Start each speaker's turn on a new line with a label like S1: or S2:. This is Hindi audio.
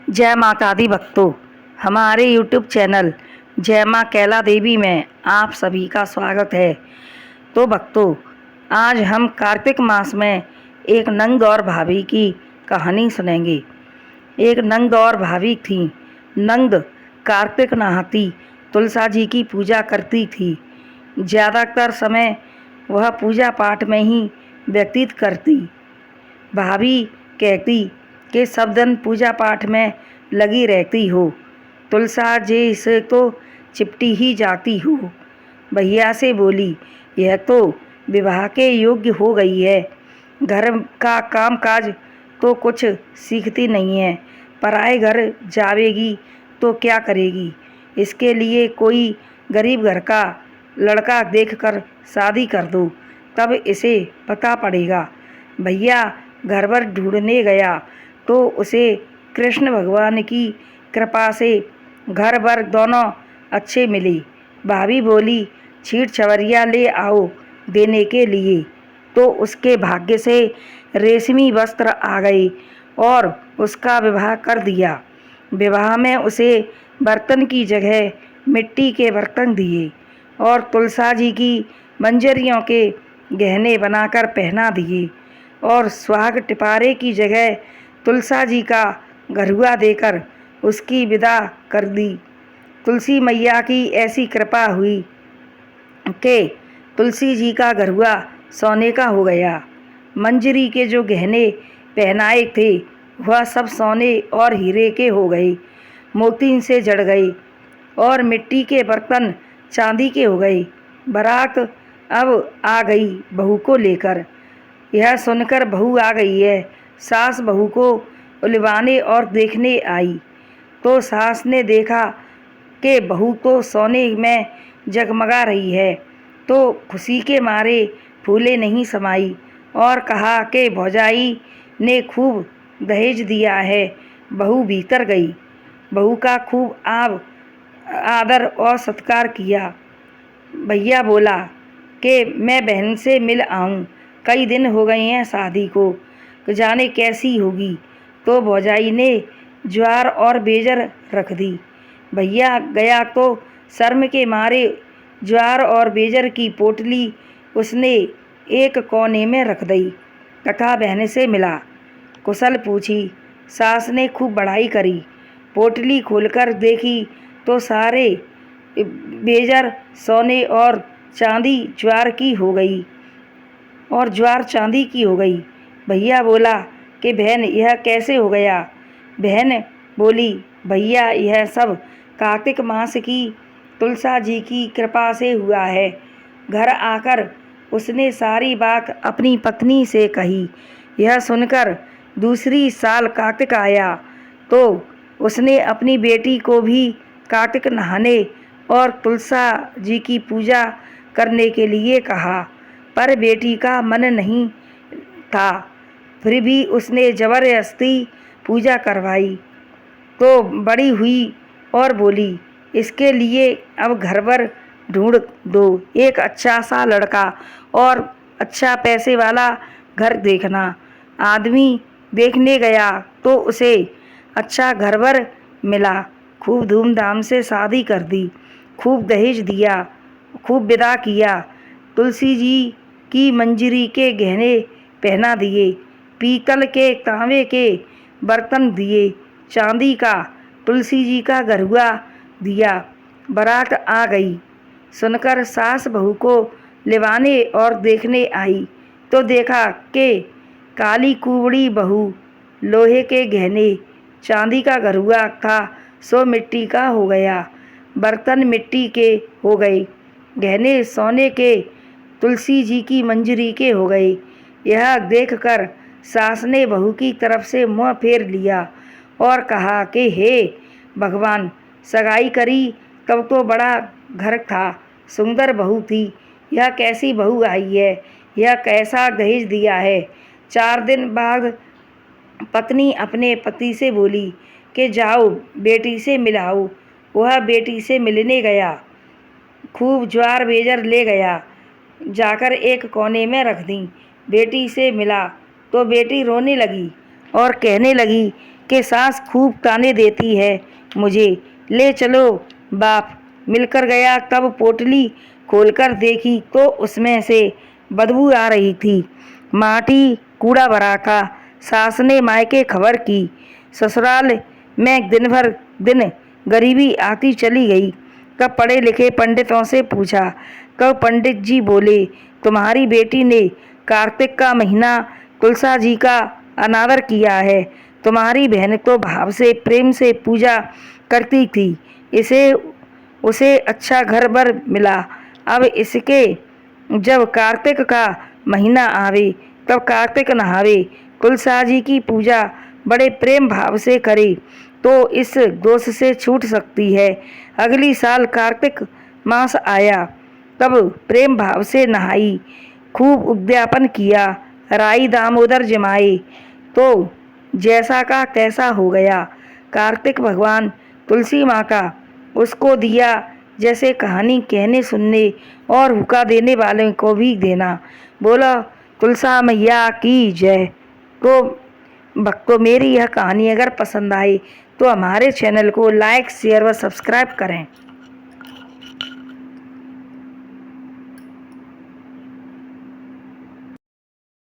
S1: जय माता दी भक्तों, हमारे यूट्यूब चैनल जय माँ कैला देवी में आप सभी का स्वागत है। तो भक्तों, आज हम कार्तिक मास में एक नंद और भाभी की कहानी सुनेंगे। एक नंद और भाभी थी। नंद कार्तिक नहाती तुलसा जी की पूजा करती थी। ज़्यादातर समय वह पूजा पाठ में ही व्यतीत करती। भाभी कहती कि सब दिन पूजा पाठ में लगी रहती हो, तुलसा जी से तो चिपटी ही जाती हो। भैया से बोली, यह तो विवाह के योग्य हो गई है, घर का काम काज तो कुछ सीखती नहीं है, पराए घर जावेगी तो क्या करेगी। इसके लिए कोई गरीब घर का लड़का देखकर शादी कर दो, तब इसे पता पड़ेगा। भैया घर भर ढूंढने गया तो उसे कृष्ण भगवान की कृपा से घर भर दोनों अच्छे मिले। भाभी बोली, छीट छवरिया ले आओ देने के लिए। तो उसके भाग्य से रेशमी वस्त्र आ गए और उसका विवाह कर दिया। विवाह में उसे बर्तन की जगह मिट्टी के बर्तन दिए और तुलसा जी की मंजरियों के गहने बनाकर पहना दिए और सुहाग टिपारे की जगह तुलसा जी का घरुआ देकर उसकी विदा कर दी। तुलसी मैया की ऐसी कृपा हुई कि तुलसी जी का घरुआ सोने का हो गया। मंजरी के जो गहने पहनाए थे वह सब सोने और हीरे के हो गए, मोती से जड़ गए और मिट्टी के बर्तन चांदी के हो गए। बारात अब आ गई बहू को लेकर। यह सुनकर बहू आ गई है। सास बहू को उलवाने और देखने आई तो सास ने देखा कि बहू तो सोने में जगमगा रही है, तो खुशी के मारे फूले नहीं समाई और कहा कि भौजाई ने खूब दहेज दिया है। बहू भीतर गई। बहू का खूब आदर और सत्कार किया। भैया बोला कि मैं बहन से मिल आऊँ, कई दिन हो गए हैं शादी को, जाने कैसी होगी। तो भौजाई ने ज्वार और बेजर रख दी। भैया गया तो शर्म के मारे ज्वार और बेजर की पोटली उसने एक कोने में रख दी तथा बहन से मिला, कुशल पूछी। सास ने खूब बड़ाई करी। पोटली खोलकर देखी तो सारे बेजर सोने और चांदी ज्वार की हो गई और ज्वार चांदी की हो गई। भैया बोला कि बहन यह कैसे हो गया। बहन बोली, भैया यह सब कार्तिक मास की तुलसा जी की कृपा से हुआ है। घर आकर उसने सारी बात अपनी पत्नी से कही। यह सुनकर दूसरी साल कार्तिक आया तो उसने अपनी बेटी को भी कार्तिक नहाने और तुलसा जी की पूजा करने के लिए कहा, पर बेटी का मन नहीं था। फिर भी उसने जबरदस्ती पूजा करवाई तो बड़ी हुई और बोली, इसके लिए अब घर भर ढूंढ दो, एक अच्छा सा लड़का और अच्छा पैसे वाला घर देखना। आदमी देखने गया तो उसे अच्छा घर भर मिला। खूब धूमधाम से शादी कर दी, खूब दहेज दिया, खूब विदा किया। तुलसी जी की मंजरी के गहने पहना दिए, पीतल के तांबे के बर्तन दिए, चांदी का तुलसी जी का घरुआ दिया। बारात आ गई। सुनकर सास बहू को लिवाने और देखने आई तो देखा कि काली कुबड़ी बहू लोहे के गहने, चांदी का घरुआ था सो मिट्टी का हो गया, बर्तन मिट्टी के हो गए, गहने सोने के तुलसी जी की मंजरी के हो गए। यह देखकर सास ने बहू की तरफ से मुँह फेर लिया और कहा कि हे भगवान, सगाई करी तब तो बड़ा घर था, सुंदर बहू थी, यह कैसी बहू आई है, यह कैसा दहेज दिया है। 4 दिन बाद पत्नी अपने पति से बोली कि जाओ बेटी से मिलाओ। वह बेटी से मिलने गया, खूब ज्वार बेजर ले गया, जाकर एक कोने में रख दी। बेटी से मिला तो बेटी रोने लगी और कहने लगी के सास खूब ताने देती है मुझे, ले चलो बाप। मिलकर गया, तब पोटली खोलकर देखी तो उसमें से बदबू आ रही थी, माटी कूड़ा भरा का। सास ने मायके खबर की, ससुराल में दिन गरीबी आती चली गई। कब पढ़े लिखे पंडितों से पूछा, कब पंडित जी बोले, तुम्हारी बेटी ने कार्तिक का महीना तुलसा जी का अनादर किया है। तुम्हारी बहन तो भाव से प्रेम से पूजा करती थी, इसे उसे अच्छा घर बर मिला। अब इसके जब कार्तिक का महीना आवे तब कार्तिक नहावे, तुलसा जी की पूजा बड़े प्रेम भाव से करे तो इस दोष से छूट सकती है। अगली साल कार्तिक मास आया, तब प्रेम भाव से नहाई, खूब उद्यापन किया, राई दामोदर जमाए तो जैसा का तैसा हो गया। कार्तिक भगवान तुलसी माँ का उसको दिया, जैसे कहानी कहने सुनने और हुक्का देने वाले को भी देना। बोला तुलसा मैया की जय। तो भक्तों, मेरी यह कहानी अगर पसंद आए तो हमारे चैनल को लाइक शेयर व सब्सक्राइब करें।